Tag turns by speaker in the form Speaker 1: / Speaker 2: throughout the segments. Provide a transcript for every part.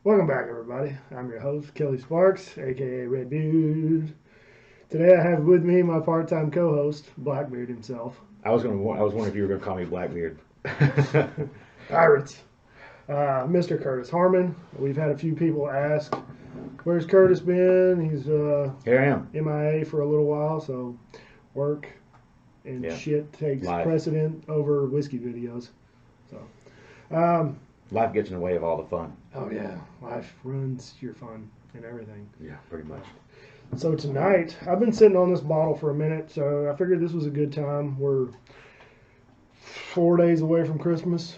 Speaker 1: Welcome back, everybody. I'm your host, Kelly Sparks, aka Red Dude. Today I have with me my part-time co-host, Blackbeard himself.
Speaker 2: I was wondering if you were gonna call me Blackbeard.
Speaker 1: Pirates. Mr. Curtis Harmon. We've had a few people ask, where's Curtis been? He's
Speaker 2: Here I am.
Speaker 1: MIA for a little while, so work and
Speaker 2: Yeah.
Speaker 1: shit takes
Speaker 2: Life.
Speaker 1: precedent over whiskey videos. So,
Speaker 2: Life gets in the way of all the fun.
Speaker 1: oh yeah, life ruins your fun and everything.
Speaker 2: Yeah, pretty much.
Speaker 1: So tonight, I've been sitting on this bottle for a minute, so I figured this was a good time. We're 4 days away from Christmas,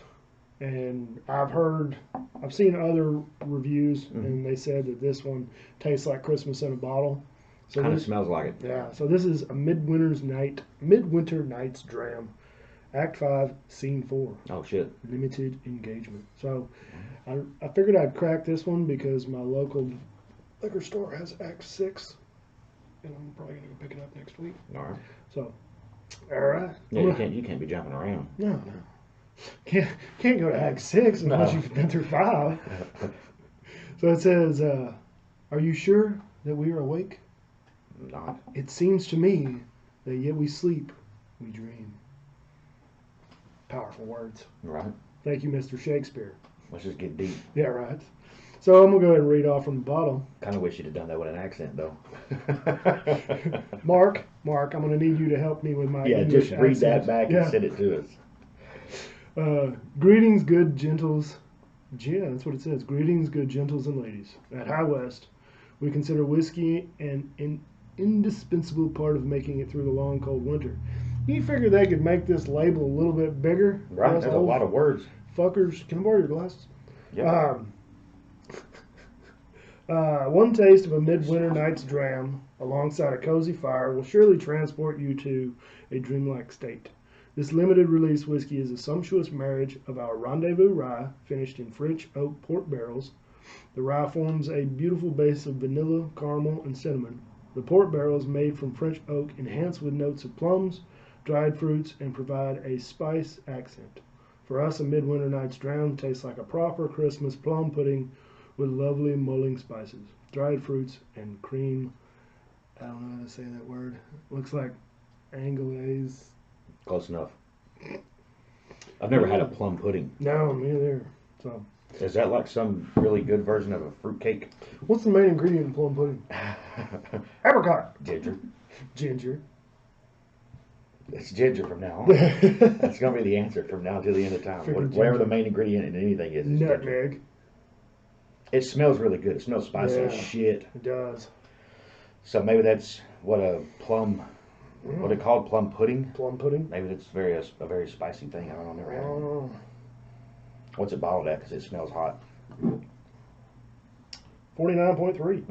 Speaker 1: and I've seen other reviews, and they said that this one tastes like Christmas in a bottle. So
Speaker 2: Kind of
Speaker 1: this,
Speaker 2: smells like it.
Speaker 1: yeah. So this is a Midwinter Night's Dram, Act 5, Scene 4,
Speaker 2: Oh shit.
Speaker 1: limited engagement. So I figured I'd crack this one because my local liquor store has Act 6. And I'm probably gonna go pick it up next week.
Speaker 2: All right.
Speaker 1: So, all right.
Speaker 2: Yeah, you can't be jumping around.
Speaker 1: No. Can't go to Act 6 unless
Speaker 2: No.
Speaker 1: you've been through 5. So it says, "Are you sure that we are awake?
Speaker 2: Not.
Speaker 1: It seems to me that yet we sleep, we dream." Powerful words.
Speaker 2: Right.
Speaker 1: Thank you, Mr. Shakespeare.
Speaker 2: Let's just get deep.
Speaker 1: Yeah, right. So I'm gonna go ahead and read off from the bottle.
Speaker 2: Kind of wish you'd have done that with an accent though.
Speaker 1: Mark, I'm gonna need you to help me with my
Speaker 2: Yeah,
Speaker 1: English
Speaker 2: just read that
Speaker 1: accent.
Speaker 2: back
Speaker 1: Yeah.
Speaker 2: and send it to us.
Speaker 1: Greetings, good gentles. Yeah, that's what it says. Greetings, good gentles and ladies. At High West, we consider whiskey an indispensable part of making it through the long, cold winter. You figure they could make this label a little bit bigger?
Speaker 2: Right.
Speaker 1: Us
Speaker 2: There's a
Speaker 1: old
Speaker 2: lot of words.
Speaker 1: fuckers. Can I borrow your glasses?
Speaker 2: Yeah.
Speaker 1: One taste of a midwinter night's dram alongside a cozy fire will surely transport you to a dreamlike state. This limited release whiskey is a sumptuous marriage of our rendezvous rye, finished in French oak port barrels. The rye forms a beautiful base of vanilla, caramel, and cinnamon. The port barrels, made from French oak, enhance with notes of plums, dried fruits, and provide a spice accent. For us, a midwinter night's dram tastes like a proper Christmas plum pudding with lovely mulling spices, dried fruits, and cream. I don't know how to say that word. Looks like Anglaise.
Speaker 2: Close enough. I've never had a plum pudding.
Speaker 1: No, me neither. So,
Speaker 2: Is that like some really good version of a fruit cake?
Speaker 1: what's the main ingredient in plum pudding? Apricot.
Speaker 2: Ginger.
Speaker 1: Ginger.
Speaker 2: It's ginger from now on. That's gonna be the answer from now till the end of time.
Speaker 1: Freaking
Speaker 2: Whatever the
Speaker 1: ginger.
Speaker 2: main ingredient in anything is ginger.
Speaker 1: Nutmeg.
Speaker 2: It smells really good. It smells spicy as
Speaker 1: Yeah.
Speaker 2: shit.
Speaker 1: It does.
Speaker 2: So maybe that's what a plum, what it called, plum pudding.
Speaker 1: Plum pudding.
Speaker 2: Maybe that's a very spicy thing. I don't know. Never had it.
Speaker 1: Oh,
Speaker 2: What's it bottled at? Because it smells hot.
Speaker 1: 49.3.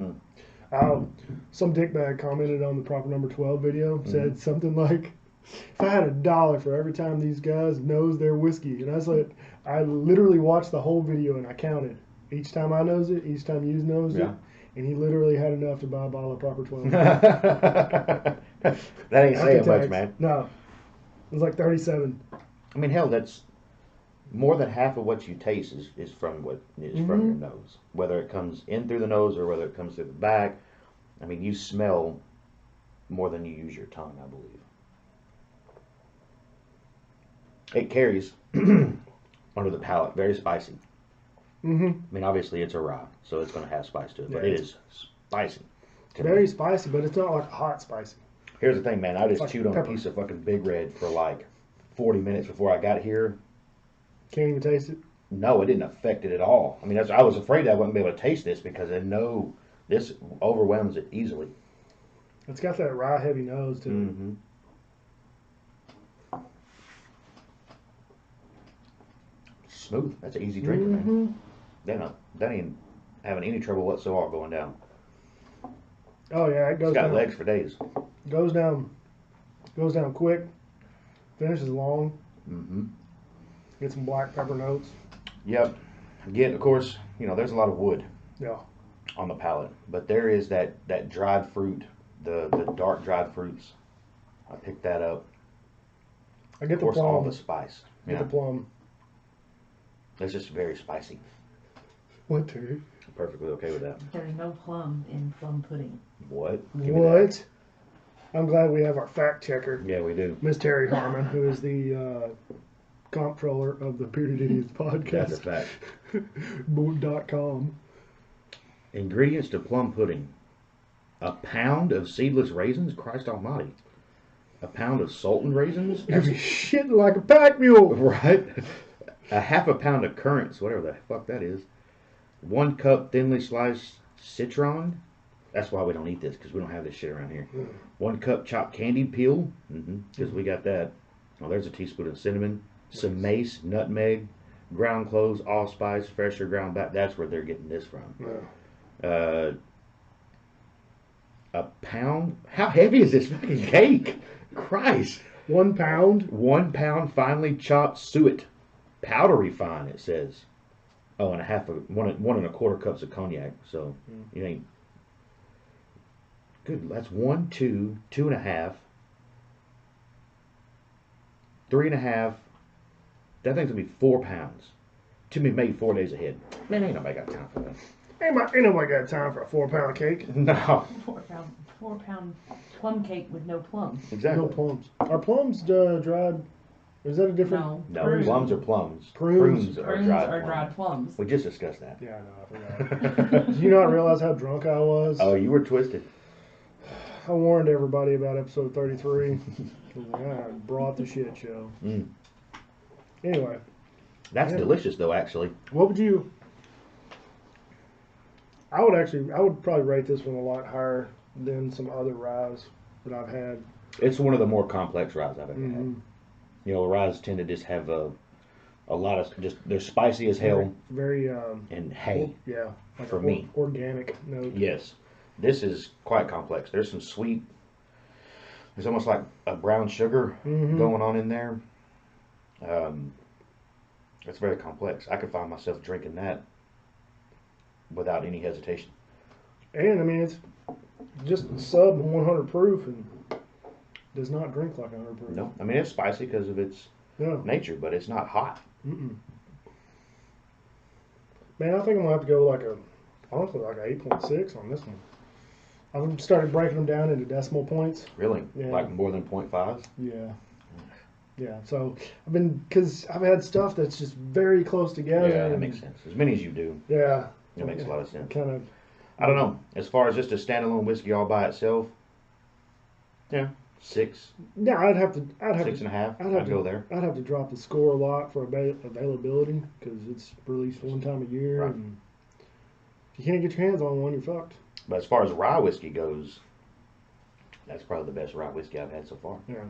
Speaker 2: Mm.
Speaker 1: Some dickbag commented on the Proper Number 12 video, said something like, if I had $1 for every time these guys nose their whiskey, and I said, I literally watched the whole video and I counted. Each time I nose it, each time you nose it,
Speaker 2: Yeah.
Speaker 1: and he literally had enough to buy a bottle of Proper 12.
Speaker 2: That ain't
Speaker 1: After
Speaker 2: saying much,
Speaker 1: tax.
Speaker 2: man.
Speaker 1: No. It was like 37.
Speaker 2: I mean, hell, that's more than half of what you taste is from from your nose. Whether it comes in through the nose or whether it comes through the back. I mean, you smell more than you use your tongue, I believe. It carries under the palate, very spicy.
Speaker 1: Mm-hmm.
Speaker 2: I mean, obviously it's a rye, so it's going to have spice to it, but
Speaker 1: Yeah,
Speaker 2: it is spicy. to
Speaker 1: Very
Speaker 2: me.
Speaker 1: spicy, but it's not like hot spicy.
Speaker 2: Here's the thing, man. I just
Speaker 1: Like
Speaker 2: chewed on
Speaker 1: pepper.
Speaker 2: a piece of fucking Big Red for like 40 minutes before I got here.
Speaker 1: Can't even taste it.
Speaker 2: No, it didn't affect it at all. I mean, I was afraid I wouldn't be able to taste this because I know this overwhelms it easily.
Speaker 1: It's got that rye heavy nose to it.
Speaker 2: Mm-hmm. Smooth. That's an easy drinker, man. That ain't having any trouble whatsoever going down.
Speaker 1: Oh yeah, it
Speaker 2: It's
Speaker 1: goes
Speaker 2: got
Speaker 1: down.
Speaker 2: legs for days.
Speaker 1: Goes down quick. Finishes long.
Speaker 2: Mm-hmm.
Speaker 1: Get some black pepper notes.
Speaker 2: Yep. Again, of course, there's a lot of wood
Speaker 1: Yeah.
Speaker 2: on the palate, but there is that dried fruit, the dark dried fruits. I picked that up.
Speaker 1: I get
Speaker 2: Of
Speaker 1: the
Speaker 2: course, all
Speaker 1: plum.
Speaker 2: the spice.
Speaker 1: Get
Speaker 2: Yeah,
Speaker 1: the plum.
Speaker 2: it's just very spicy.
Speaker 1: What, Terry?
Speaker 2: I'm perfectly okay with that.
Speaker 3: There's no plum in plum pudding.
Speaker 2: What? Give me
Speaker 1: What? I'm glad we have our fact checker,
Speaker 2: that. Yeah, we do.
Speaker 1: Miss Terry Harmon, who is the comptroller of the Bearded Idiots
Speaker 2: That's a
Speaker 1: podcast.
Speaker 2: fact.
Speaker 1: .com.
Speaker 2: Ingredients to plum pudding. A pound of seedless raisins? Christ almighty. A pound of sultan raisins?
Speaker 1: You're shitting like a pack mule.
Speaker 2: Right? A half a pound of currants, whatever the fuck that is. 1 cup thinly sliced citron. That's why we don't eat this, because we don't have this shit around here. 1 cup chopped candied peel, because we got that. Oh, there's a teaspoon of cinnamon. Some mace, nutmeg, ground cloves, allspice, fresh or ground back. That's where they're getting this from. A pound? How heavy is this fucking cake? Christ.
Speaker 1: 1 pound.
Speaker 2: 1 pound finely chopped suet. Powdery fine, it says. Oh, and one and a quarter cups of cognac. So it ain't good. That's 1, 2, 2.5, 3.5. That thing's gonna be 4 pounds. To be made 4 days ahead. Man, ain't nobody got time for that.
Speaker 1: Ain't nobody got time for a 4-pound cake.
Speaker 2: No.
Speaker 3: 4-pound plum cake with no plums.
Speaker 2: Exactly.
Speaker 1: No plums. Are plums dried? Is that a different?
Speaker 3: No.
Speaker 2: No, plums are plums.
Speaker 1: Prunes.
Speaker 2: are
Speaker 3: Prunes
Speaker 2: dried
Speaker 3: are
Speaker 2: plums.
Speaker 3: dried plums.
Speaker 2: We just discussed that.
Speaker 1: Yeah, I know. I forgot. Did you not realize how drunk I was?
Speaker 2: Oh, you were twisted.
Speaker 1: I warned everybody about episode 33. I was like, I brought the shit show. Anyway.
Speaker 2: That's delicious, though, actually.
Speaker 1: What would you... I would probably rate this one a lot higher than some other ryes that I've had.
Speaker 2: It's one of the more complex ryes I've ever had. You know, ryes tend to just have a lot of they're spicy as hell.
Speaker 1: Very
Speaker 2: and hay.
Speaker 1: Yeah. Like
Speaker 2: for me.
Speaker 1: Organic note.
Speaker 2: Yes. This is quite complex. There's some sweet, there's almost like a brown sugar going on in there. It's very complex. I could find myself drinking that without any hesitation.
Speaker 1: And I mean, it's just sub 100 proof and does not drink like 100 proof.
Speaker 2: No, I mean it's spicy because of its nature, but it's not hot.
Speaker 1: Man, I think I'm gonna have to go honestly like a 8.6 on this one. I've started breaking them down into decimal points.
Speaker 2: Really?
Speaker 1: Yeah.
Speaker 2: Like more than 0.5?
Speaker 1: Yeah. Yeah, so because I've had stuff that's just very close together.
Speaker 2: Yeah, that makes sense. As many as you do.
Speaker 1: Yeah.
Speaker 2: It makes a lot of sense.
Speaker 1: Kind of.
Speaker 2: I don't know. As far as just a standalone whiskey all by itself, yeah, 6.
Speaker 1: Yeah, I'd have to
Speaker 2: 6.5. I'd go there.
Speaker 1: I'd have to drop the score a lot for availability because it's released one time a year,
Speaker 2: Right.
Speaker 1: and if you can't get your hands on one, you're fucked.
Speaker 2: But as far as rye whiskey goes, that's probably the best rye whiskey I've had so far.
Speaker 1: Yeah.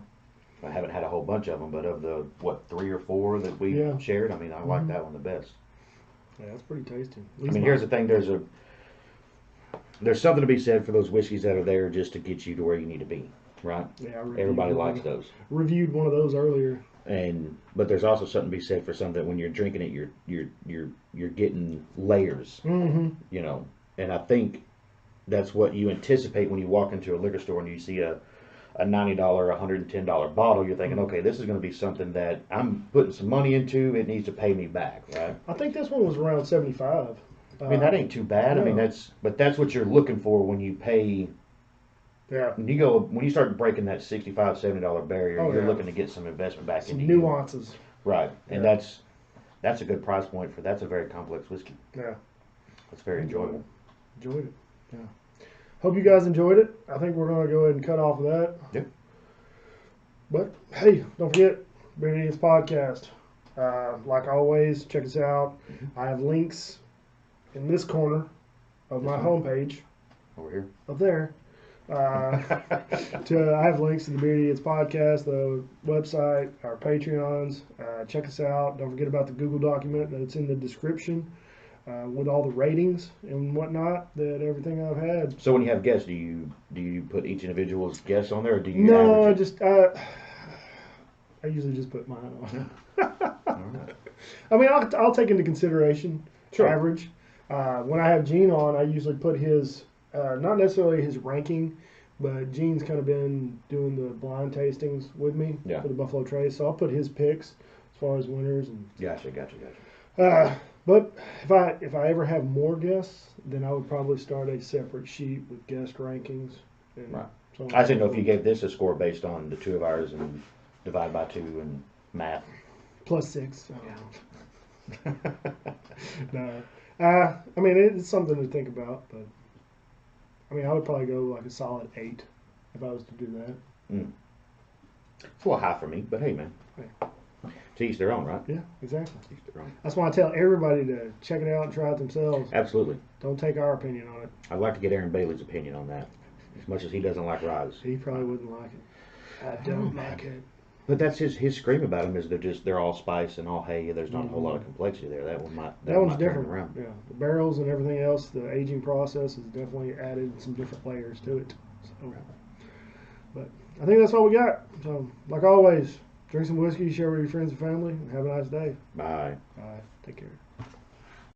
Speaker 2: I haven't had a whole bunch of them, but of the 3 or 4 that we shared, I mean, I like that one the best.
Speaker 1: Yeah, it's pretty tasty.
Speaker 2: I mean, here's the thing: there's something to be said for those whiskeys that are there just to get you to where you need to be, right?
Speaker 1: Yeah,
Speaker 2: Everybody likes those.
Speaker 1: Reviewed one of those earlier.
Speaker 2: But there's also something to be said for something that when you're drinking it, you're getting layers, you know. And I think that's what you anticipate when you walk into a liquor store and you see a $90, $110 bottle. You're thinking, okay, this is going to be something that I'm putting some money into. It needs to pay me back, right?
Speaker 1: I think this one was around 75.
Speaker 2: I mean, that ain't too bad.
Speaker 1: No.
Speaker 2: I mean, that's what you're looking for when you pay.
Speaker 1: Yeah.
Speaker 2: When you start breaking that $65, $70 barrier, you're looking to get some investment back
Speaker 1: some
Speaker 2: into you.
Speaker 1: nuances.
Speaker 2: Right, and that's a good price point for. That's a very complex whiskey.
Speaker 1: Yeah.
Speaker 2: It's very enjoyable.
Speaker 1: Enjoyed it. Yeah. Hope you guys enjoyed it. I think we're going to go ahead and cut off of that.
Speaker 2: Yep.
Speaker 1: But hey, don't forget, Bearded Idiots Podcast. Like always, check us out. I have links in this corner of my homepage.
Speaker 2: Over here.
Speaker 1: Up there. I have links to the Bearded Idiots Podcast, the website, our Patreons. Check us out. Don't forget about the Google document that's in the description with all the ratings and whatnot that everything I've had.
Speaker 2: So when you have guests, do you put each individual's guests on there, or do you?
Speaker 1: No,
Speaker 2: average it?
Speaker 1: I usually just put mine on. I mean, I'll take into consideration average. When I have Gene on, I usually put his, not necessarily his ranking, but Gene's kind of been doing the blind tastings with me for the Buffalo Trace, so I'll put his picks as far as winners. And
Speaker 2: Gotcha.
Speaker 1: But if I ever have more guests, then I would probably start a separate sheet with guest rankings. And
Speaker 2: Right.
Speaker 1: so on
Speaker 2: I
Speaker 1: and
Speaker 2: didn't know
Speaker 1: so
Speaker 2: if you
Speaker 1: forth.
Speaker 2: gave this a score based on the two of ours and divide by two and math.
Speaker 1: Plus 6. No. I mean, it's something to think about, but I mean, I would probably go like a solid 8 if I was to do that.
Speaker 2: It's a little high for me, but hey, man.
Speaker 1: Hey.
Speaker 2: To each their own, right?
Speaker 1: Yeah, exactly.
Speaker 2: To each their own.
Speaker 1: That's why I tell everybody to check it out and try it themselves.
Speaker 2: Absolutely.
Speaker 1: Don't take our opinion on it.
Speaker 2: I'd like to get Aaron Bailey's opinion on that, as much as he doesn't like ryes.
Speaker 1: He probably wouldn't like it. I don't like it.
Speaker 2: But that's his scream about them is they're all spice and all hay. There's not a whole lot of complexity there. That one might
Speaker 1: That one's
Speaker 2: might turn
Speaker 1: different.
Speaker 2: around.
Speaker 1: Yeah, the barrels and everything else, the aging process has definitely added some different layers to it. So, but I think that's all we got. So, like always, drink some whiskey, share with your friends and family, and have a nice day.
Speaker 2: Bye.
Speaker 1: Bye. Take care.